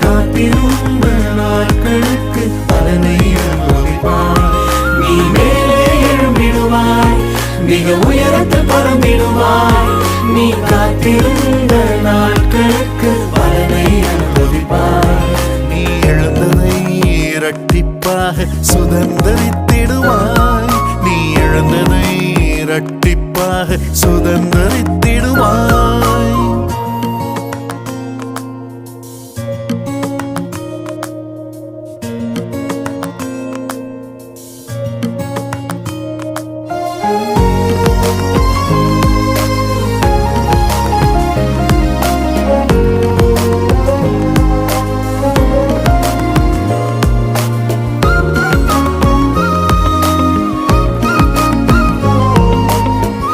காத்திருந்த நாட்களுக்கு பலனை அனுபவிப்பாய். நீ மேலே எழும்பிடுவாய், மிக உயரத்தில் பறந்திடுவாய். நீ காத்திருந்த நாட்களுக்கு பலனை அனுபவிப்பாய். நீ எழுந்ததை இரட்டிப்பாக சுதந்தரித்திடுவாய். நீ எழுந்ததை இரட்டிப்பாக சுதந்தரித்திடுவாய்.